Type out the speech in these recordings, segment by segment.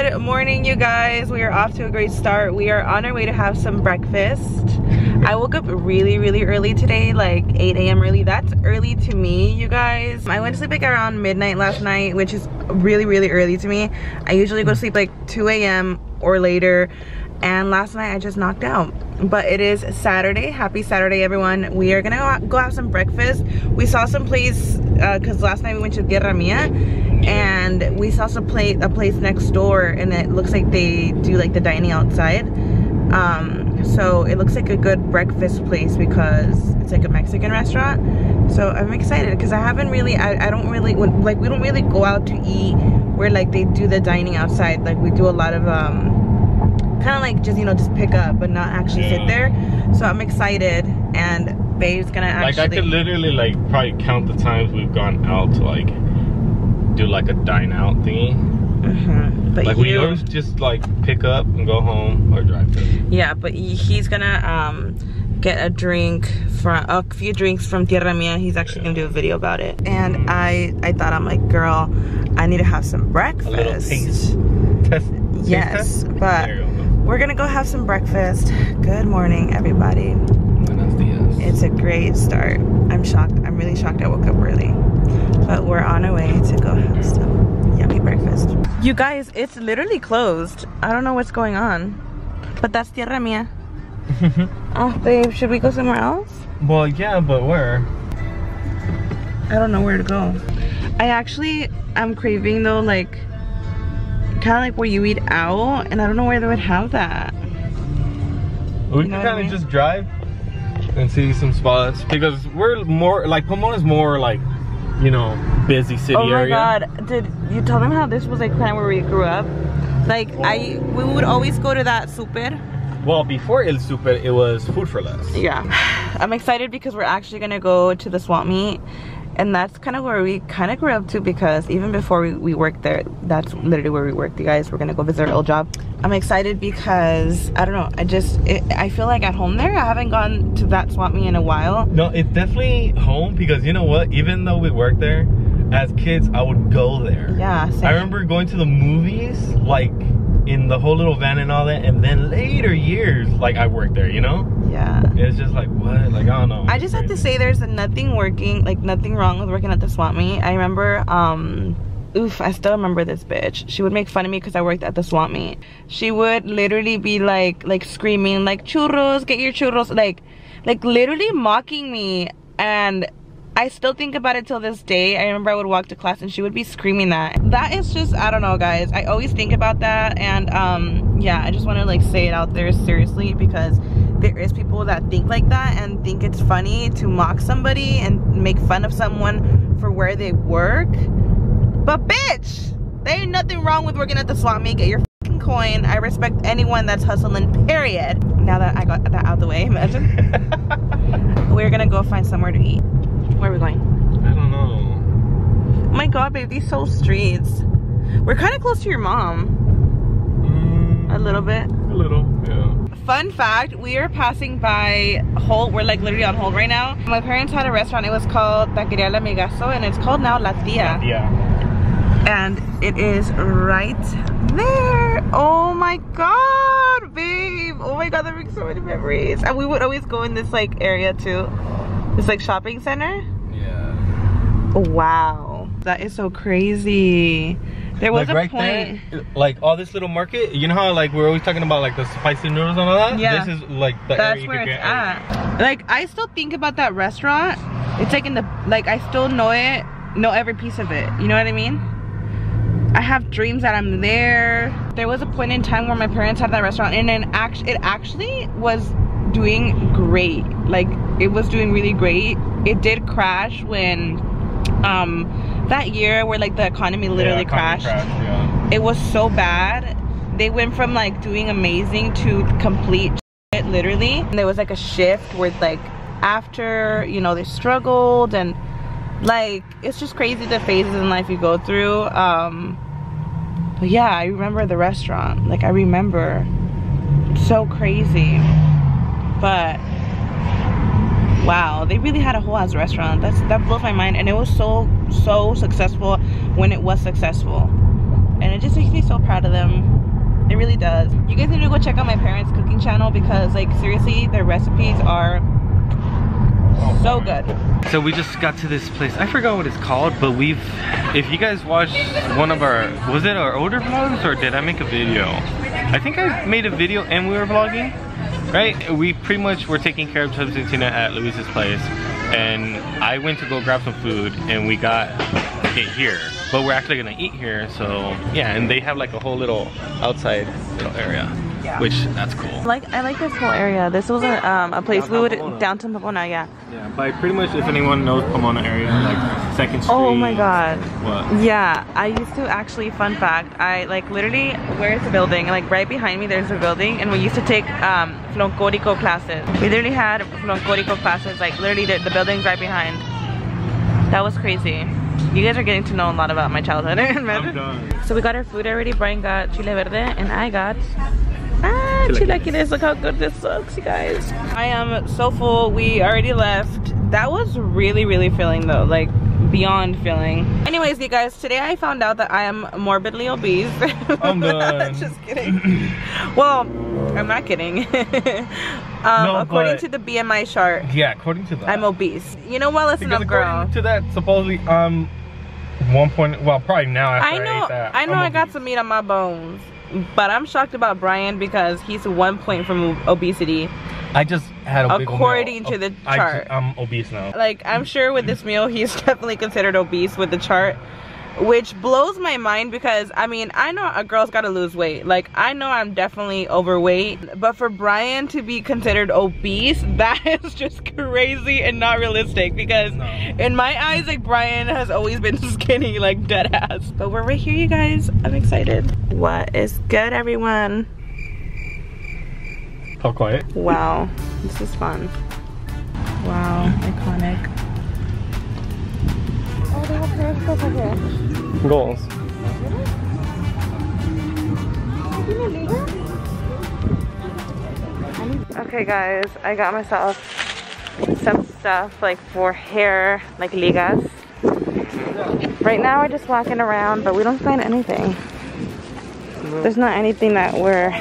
Good morning, you guys. We are off to a great start. We are on our way to have some breakfast. I woke up really early today, like 8 a.m. early. That's early to me, you guys. I went to sleep like around midnight last night, which is really early to me. I usually go to sleep like 2 a.m. or later, and last night I just knocked out. But it is Saturday. Happy Saturday, everyone. We are gonna go have some breakfast. We saw some place because last night we went to Tierra Mia, and we saw a place next door, and it looks like they do like the dining outside. So it looks like a good breakfast place because it's like a Mexican restaurant. So I'm excited because I haven't really, I don't really, like we don't really go out to eat where like they do the dining outside. Like we do a lot of kind of like just, you know, just pick up but not actually sit there. So I'm excited, and babe's gonna actually, like I could literally like probably count the times we've gone out to like do like a dine out thingy. But like we always just like pick up and go home or drive to. Yeah, but he's gonna get a drink from a few drinks from Tierra Mia. He's actually gonna do a video about it. And I thought, I'm like, girl, I need to have some breakfast. A little taste test. Yes, but we're gonna go have some breakfast. Good morning, everybody. Buenos dias. It's a great start. I'm shocked. I'm really shocked I woke up early. But we're on our way to go have some yummy breakfast. You guys, it's literally closed. I don't know what's going on. But that's Tierra Mia. Oh, babe, should we go somewhere else? Well, yeah, but where? I don't know where to go. I'm craving though, like, kind of like where you eat out, and I don't know where they would have that. We can kind of just drive and see some spots because we're more like Pomona's more like, you know, busy city area. Oh my god, did you tell them how this was like kind of where we grew up? Like we would always go to that super. Well, before El Super, it was Food for Less. Yeah. I'm excited because we're actually gonna go to the Swapmeet, and that's kind of where we kind of grew up too, because even before we worked there, that's literally where we worked, you guys. We're gonna go visit our old job. I'm excited because, I don't know, I feel like at home there. I haven't gone to that Swapmeet in a while. No, it's definitely home because you know what? Even though we worked there, as kids, I would go there. Yeah, same. I remember going to the movies, like, in the whole little van and all that, and then later years, like, I worked there, you know? Yeah. It's just like, what? Like, I don't know. I just have to say there's nothing wrong with working at the Swapmeet. I remember, I still remember this bitch. She would make fun of me because I worked at the Swapmeet. She would literally be like screaming, like, churros, get your churros, like literally mocking me. And I still think about it till this day. I remember I would walk to class and she would be screaming that. That is just, I don't know, guys. I always think about that, and yeah, I just want to like say it out there seriously, because there is people that think like that and think it's funny to mock somebody and make fun of someone for where they work. But bitch, there ain't nothing wrong with working at the Swapmeet. Get your fucking coin. I respect anyone that's hustling, period. Now that I got that out of the way, imagine. We're gonna go find somewhere to eat. Where are we going? I don't know. Oh my god, babe, these soul streets. We're kind of close to your mom. A little bit. A little, yeah. Fun fact, we are passing by Holt. We're like literally on Holt right now. My parents had a restaurant. It was called Taqueria La Amigazo, and it's called now La Tia. Yeah. And it is right there. Oh my god, babe. Oh my god, that makes so many memories. And we would always go in this like area too. This like shopping center. Yeah. Wow, that is so crazy. There was like a right point there, like all this little market, you know how like we're always talking about like the spicy noodles and all that? Yeah. This is like the that's area where you it's could get at. Like I still think about that restaurant. It's like in the, like I still know every piece of it. You know what I mean? I have dreams that I'm there. There was a point in time where my parents had that restaurant, and then it actually was doing great. Like it was doing really great. It did crash when that year where like the economy literally crashed. Yeah. It was so bad. They went from like doing amazing to complete shit, literally. And there was like a shift where like after, you know, they struggled, and like it's just crazy the phases in life you go through. But yeah, I remember the restaurant. Like I remember, so crazy. But wow, they really had a whole ass restaurant. That blows my mind, and it was so successful when it was successful. and it just makes me so proud of them. It really does. You guys need to go check out my parents' cooking channel because like seriously, their recipes are so good. So we just got to this place. I forgot what it's called, but if you guys watched one of our, was it our older vlogs or did I make a video? I think I made a video and we were vlogging, right? We pretty much were taking care of Tubbs and Tina at Luis's place, and I went to go grab some food and we got it here. But we're actually gonna eat here, so yeah, and they have like a whole little outside little area. Yeah. Which that's cool. I like this whole area. This was a place we would downtown Pomona, yeah. Yeah, but pretty much if anyone knows Pomona area, like 2nd Street. Oh my god. What? Yeah, I used to actually, fun fact, I like literally, where's the building? Like right behind me there's a building, and we used to take Floncorico classes. We literally had Floncorico classes, like literally the building's right behind. That was crazy. You guys are getting to know a lot about my childhood. I'm done. So we got our food already. Brian got chile verde and I got chilaquiles. Look how good this looks, you guys. I am so full. We already left. That was really filling though, like beyond filling. Anyways, you guys, today I found out that I am morbidly obese. I'm done. Just kidding. Well, I'm not kidding. No, according to the BMI chart. Yeah, according to that. I'm obese. You know what? Listen up, girl. According to that, supposedly, well, probably now after I ate that. I know I got some meat on my bones, but I'm shocked about Brian because he's 1 point from obesity. I just had a big meal. According to the chart. I'm obese now. Like, I'm sure with this meal, he's definitely considered obese with the chart, which blows my mind because, I mean, I know a girl's gotta lose weight. Like, I know I'm definitely overweight, but for Brian to be considered obese, that is just crazy and not realistic because in my eyes, like, Brian has always been skinny, like dead ass. But we're right here, you guys. I'm excited. What is good, everyone? How quiet? Wow, this is fun. Wow, iconic. Oh, they have periscope over here. Goals. Okay guys, I got myself some stuff like for hair, like ligas. Right now we're just walking around, but we don't find anything. There's not anything that we're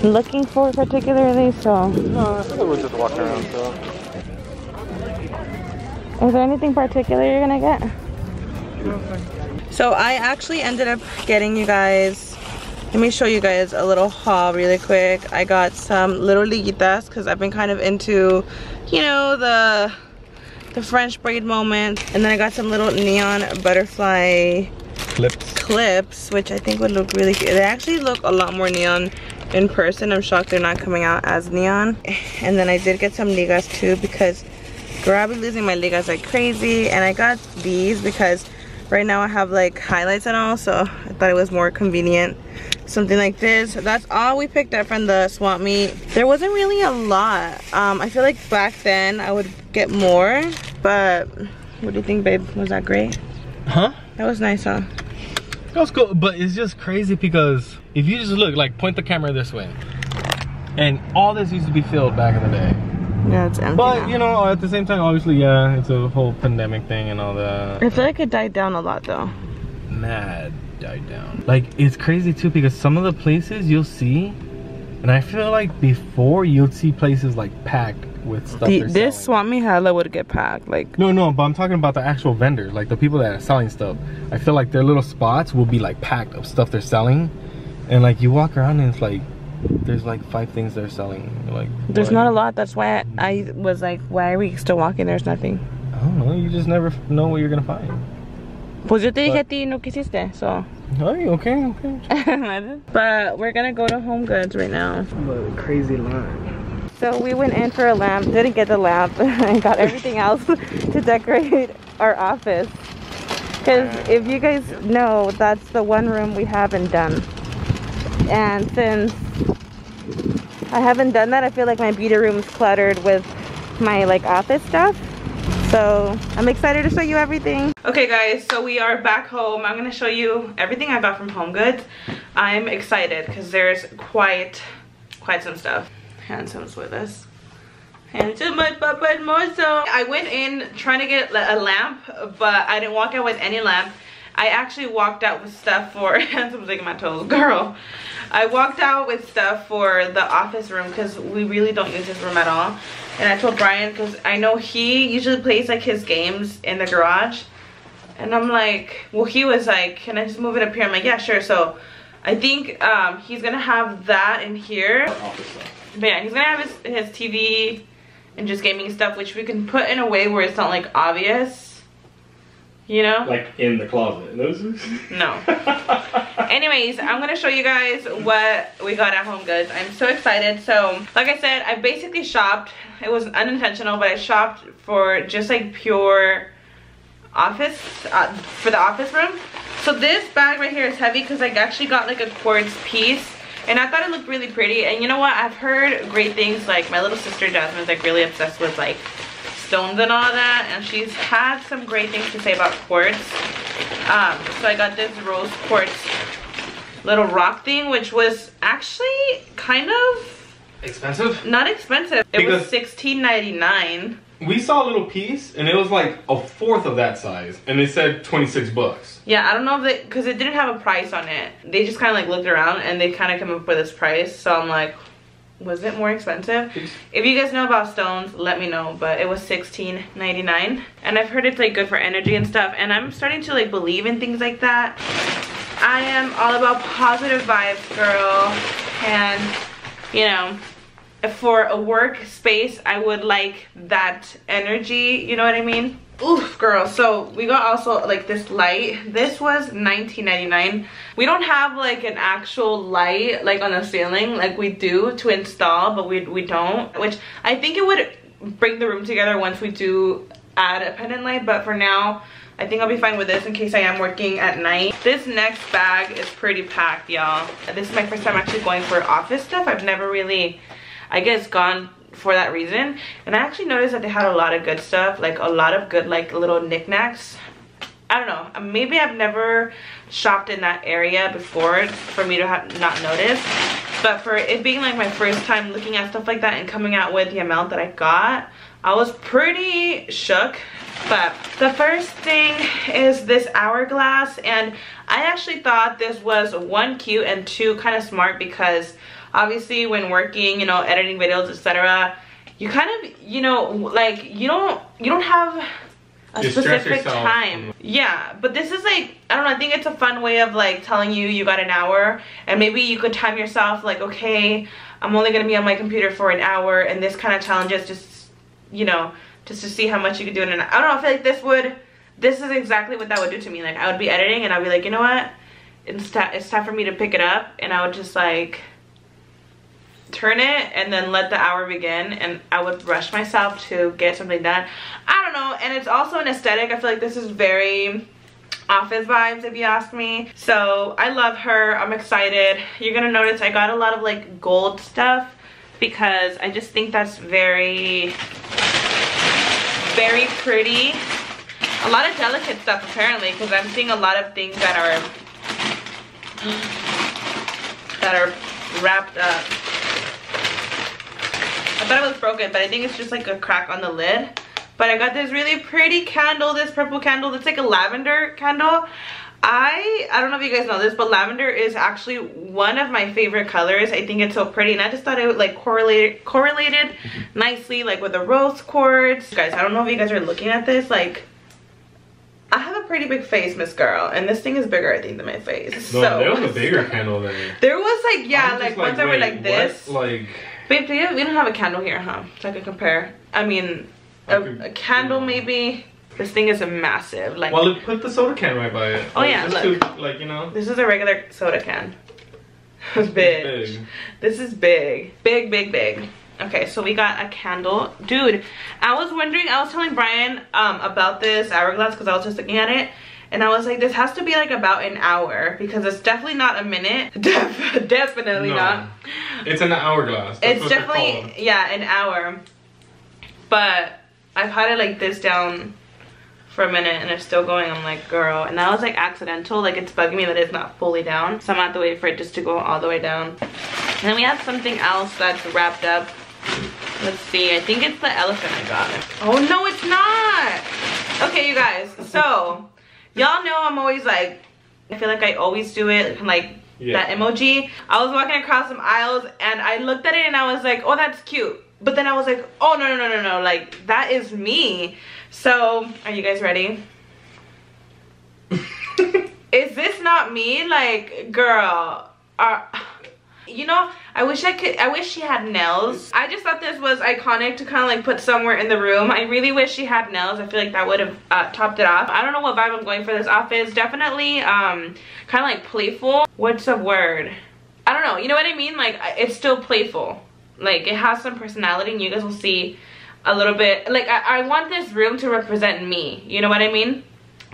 looking for particularly, so. No, I think we'll just walk around, so. Is there anything particular you're gonna get? So I actually ended up getting you guys, let me show you guys a little haul really quick. I got some little liguitas because I've been kind of into, you know, the French braid moment. And then I got some little neon butterfly clips, which I think would look really cute. They actually look a lot more neon in person. I'm shocked they're not coming out as neon. And then I did get some ligas too because girl, I'll be losing my ligas like crazy. And I got these because right now I have like highlights and all, so I thought it was more convenient. Something like this. That's all we picked up from the Swapmeet. There wasn't really a lot. I feel like back then I would get more, but what do you think, babe? Was that great? Huh? That was nice, huh? That was cool, but it's just crazy because if you just look, like point the camera this way, and all this used to be filled back in the day. Yeah, it's empty But now. you know, at the same time, obviously, yeah, it's a whole pandemic thing and all that. I feel like it died down a lot though. Mad died down. Like, it's crazy too because some of the places you'll see, and I feel like before you'd see places like packed with stuff This Swapmeet hella would get packed, like. No, but I'm talking about the actual vendors, like the people that are selling stuff. I feel like their little spots will be like packed of stuff they're selling, and like you walk around and it's like there's like 5 things they're selling. You're like, there's not a lot. That's why I was like, why are we still walking? There's nothing. I don't know. You just never know what you're gonna find. Pues yo te dije a ti no quisiste, so. Hey, okay. But we're gonna go to Home Goods right now. Crazy line. So we went in for a lamp, didn't get the lamp, and got everything else to decorate our office. Because if you guys know, that's the one room we haven't done. And since I haven't done that, I feel like my beauty room's cluttered with my like office stuff. So I'm excited to show you everything. Okay guys, so we are back home. I'm gonna show you everything I got from Home Goods. I'm excited because there's quite some stuff. Handsome's with us. Handsome, my papa and more so. I went in trying to get a lamp, but I didn't walk out with any lamp. I actually walked out with stuff for, I'm taking my toes, girl. I walked out with stuff for the office room because we really don't use this room at all. And I told Brian, because I know he usually plays like his games in the garage. And I'm like, well, he was like, can I just move it up here? I'm like, yeah, sure. So I think he's gonna have that in here. But yeah, he's gonna have his TV and just gaming stuff, which we can put in a way where it's not like obvious. You know? Like in the closet. No. Anyways, I'm gonna show you guys what we got at Home Goods. I'm so excited. So, like I said, I basically shopped. It was unintentional, but I shopped for just like pure office, for the office room. So this bag right here is heavy because I actually got like a quartz piece. And I thought it looked really pretty. And you know what? I've heard great things. Like my little sister Jasmine's like really obsessed with like stones and all that, and she's had some great things to say about quartz. So I got this rose quartz little rock thing, which was actually kind of expensive. Not expensive. It was $16.99. We saw a little piece and it was like a fourth of that size, and it said 26 bucks. Yeah, I don't know if they, because it didn't have a price on it. They just kind of like looked around and they kind of came up with this price. So I'm like, was it more expensive? If you guys know about stones, let me know. But it was $16.99, and I've heard it's like good for energy and stuff, and I'm starting to like believe in things like that. I am all about positive vibes, girl. And you know, for a workspace, I would like that energy, you know what I mean? Oof, girl. So we got also like this light. This was $19.99. We don't have like an actual light like on the ceiling like we do to install, but we don't, which I think it would bring the room together once we do add a pendant light. But for now, I think I'll be fine with this in case I am working at night. This next bag is pretty packed, y'all. This is my first time actually going for office stuff. I've never really, I guess, gone for that reason, and I actually noticed that they had a lot of good stuff, like a lot of good like little knickknacks. I don't know, maybe I've never shopped in that area before for me to have not noticed, but for it being like my first time looking at stuff like that and coming out with the amount that I got, I was pretty shook. But the first thing is this hourglass, and I actually thought this was one, cute, and two, kind of smart, because obviously when working, you know, editing videos, etc., you kind of, you know, like you don't have a specific time. Yeah, but this is like, I don't know, I think it's a fun way of like telling you got an hour, and maybe you could time yourself like, okay, I'm only gonna be on my computer for an hour, and this kind of challenges just, you know, just to see how much you could do in an hour. I don't know, I feel like this is exactly what that would do to me. Like I would be editing and I'd be like, you know what, it's time for me to pick it up, and I would just like turn it and then let the hour begin, and I would rush myself to get something done. I don't know, and it's also an aesthetic. I feel like this is very office vibes, if you ask me. So I love her. I'm excited. You're gonna notice I got a lot of like gold stuff because I just think that's very, very pretty. A lot of delicate stuff apparently, because I'm seeing a lot of things that are wrapped up. I thought it was broken, but I think it's just like a crack on the lid. But I got this really pretty candle, this purple candle. It's like a lavender candle. I don't know if you guys know this, but lavender is actually one of my favorite colors. I think it's so pretty, and I just thought it would like correlated nicely like with the rose quartz. Guys, I don't know if you guys are looking at this, like I have a pretty big face, Miss Girl, and this thing is bigger, I think, than my face. No, so there was a bigger candle there. There was like, yeah, like ones that were like this. What? Like, babe, we don't have a candle here, huh? So I can compare. I mean, a candle maybe. This thing is a massive, like. Well, put the soda can right by it. Oh yeah, look. Like, you know. This is a regular soda can. It's big. This is big. Big, big, big. Okay, so we got a candle. Dude, I was wondering, I was telling Brian about this hourglass because I was just looking at it. And I was like, this has to be like about an hour because it's definitely not a minute. Definitely not. It's an hourglass. That's it's definitely, yeah, an hour. But I've had it like this down for a minute and it's still going. I'm like, girl. And that was like accidental. Like it's bugging me that it's not fully down. So I'm gonna have to wait for it just to go all the way down. And then we have something else that's wrapped up. Let's see, I think it's the elephant I got. Oh no, it's not. Okay, you guys, so Y'all know I'm always like, I feel like I always do it, like that emoji. I was walking across some aisles and I looked at it and I was like, oh, that's cute. But then I was like, oh, no, like that is me. So, are you guys ready? Is this not me? Like, girl, you know, I wish she had nails. I just thought this was iconic to kind of like put somewhere in the room. I really wish she had nails. I feel like that would have topped it off. I don't know what vibe I'm going for this outfit. It's definitely kind of like playful. What's the word? I don't know. You know what I mean? Like, it's still playful. Like, it has some personality, and you guys will see a little bit. Like, I want this room to represent me. You know what I mean?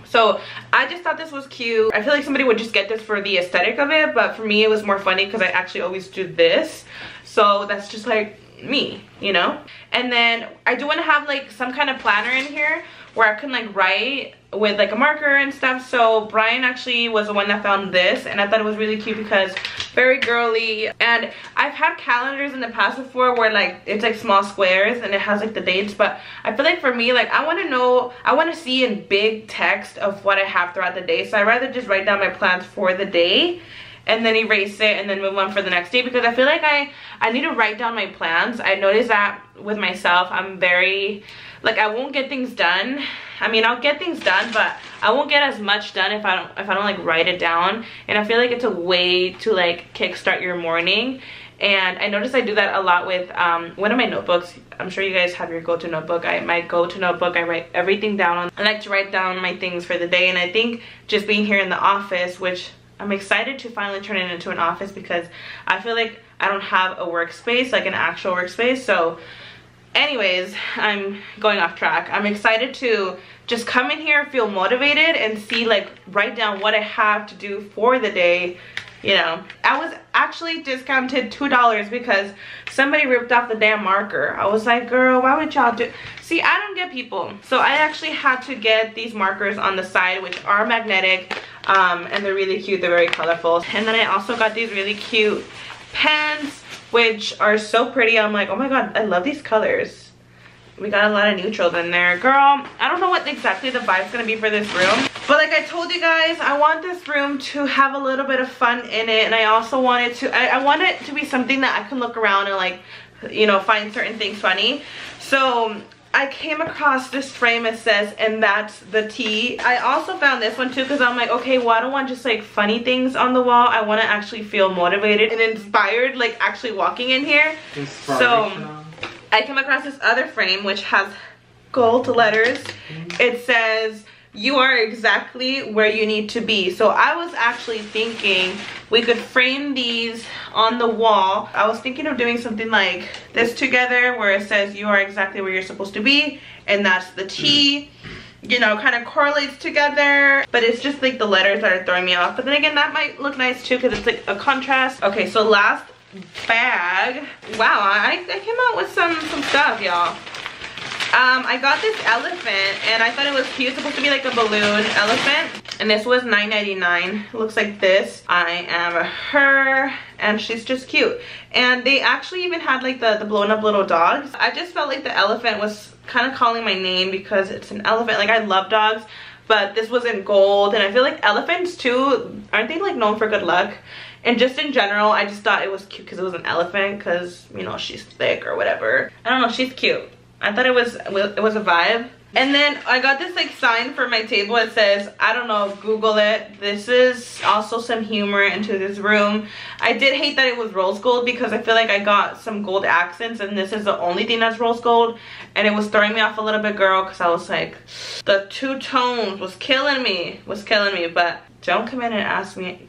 So I just thought this was cute. I feel like somebody would just get this for the aesthetic of it, but for me it was more funny because I actually always do this. So that's just like me, you know? And then I do want to have like some kind of planner in here where I can like write with like a marker and stuff. So Bryan actually was the one that found this, and I thought it was really cute because very girly. And I've had calendars in the past before where like it's like small squares and it has like the dates, but I feel like for me, like I want to know, I want to see in big text of what I have throughout the day. So I'd rather just write down my plans for the day and then erase it and then move on for the next day, because I feel like I need to write down my plans. I noticed that with myself, I'm very like, I won't get things done. I mean, I'll get things done, but I won't get as much done if I don't like write it down. And I feel like it's a way to like kickstart your morning. And I noticed I do that a lot with one of my notebooks. I'm sure you guys have your go-to notebook. My go-to notebook, I write everything down on. I like to write down my things for the day. And I think just being here in the office, which I'm excited to finally turn it into an office, because I feel like I don't have a workspace, like an actual workspace. So anyways, I'm going off track. I'm excited to just come in here, feel motivated, and see, like, write down what I have to do for the day. You know, I was actually discounted $2 because somebody ripped off the damn marker. I was like, girl, why would y'all do? See, I don't get people. So I actually had to get these markers on the side, which are magnetic, and they're really cute. They're very colorful. And then I also got these really cute pens, which are so pretty. I'm like, oh my god, I love these colors. We got a lot of neutrals in there. Girl, I don't know what exactly the vibe's gonna be for this room, but like I told you guys, I want this room to have a little bit of fun in it. And I also want it to, I want it to be something that I can look around and like, you know, find certain things funny. So I came across this frame. It says, and that's the tea. I also found this one too, because I'm like, okay, well, I don't want just like funny things on the wall. I want to actually feel motivated and inspired, like actually walking in here. So I came across this other frame which has gold letters. It says, you are exactly where you need to be. So I was actually thinking we could frame these on the wall. I was thinking of doing something like this together, where it says you are exactly where you're supposed to be, and that's the T. You know, kind of correlates together, but it's just like the letters that are throwing me off. But then again, that might look nice too, because it's like a contrast. Okay, so last bag. Wow, I came out with some stuff, y'all. I got this elephant and I thought it was cute. It's supposed to be like a balloon elephant, and this was $9.99. It looks like this. I am her, and she's just cute. And they actually even had like the blown up little dogs. I just felt like the elephant was kind of calling my name because it's an elephant. Like, I love dogs, but this was in gold, and I feel like elephants too, aren't they like known for good luck? And just in general, I just thought it was cute because it was an elephant, because, you know, she's thick or whatever. I don't know, she's cute. I thought it was a vibe. And then I got this like sign for my table. It says, I don't know, Google it. This is also some humor into this room. I did hate that it was rose gold, because I feel like I got some gold accents, and this is the only thing that's rose gold. And it was throwing me off a little bit, girl, because I was like, the two tones was killing me. But don't come in and ask me.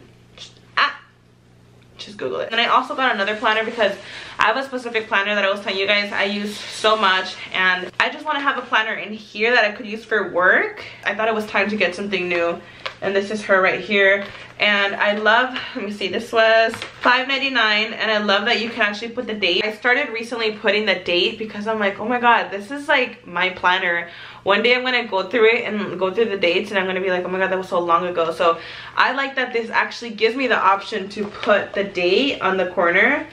Just Google it. And I also got another planner because I have a specific planner that I was telling you guys I use so much, and I just want to have a planner in here that I could use for work. I thought it was time to get something new, and this is her right here. And I love, let me see, this was $5.99, and I love that you can actually put the date. I started recently putting the date because I'm like, oh my god, this is like my planner. One day I'm gonna go through it and go through the dates, and I'm gonna be like, oh my god, that was so long ago. So I like that this actually gives me the option to put the date on the corner.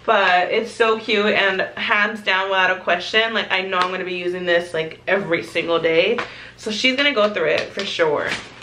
But it's so cute, and hands down, without a question, like, I know I'm gonna be using this like every single day. So she's gonna go through it for sure.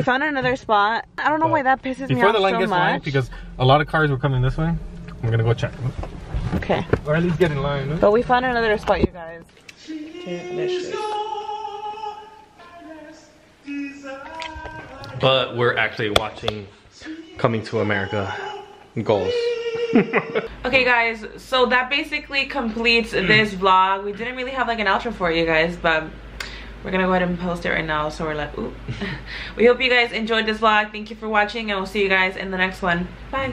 we found another spot. I don't know why that pisses me off the line so gets much. lined, because a lot of cars were coming this way, I'm gonna go check. Okay. Or at least get in line. But we found another spot, you guys. But we're actually watching Coming to America goals. Okay guys, so that basically completes this vlog. We didn't really have like an outro for you guys, but we're gonna go ahead and post it right now. So we're like, ooh. We hope you guys enjoyed this vlog. Thank you for watching, and we'll see you guys in the next one. Bye.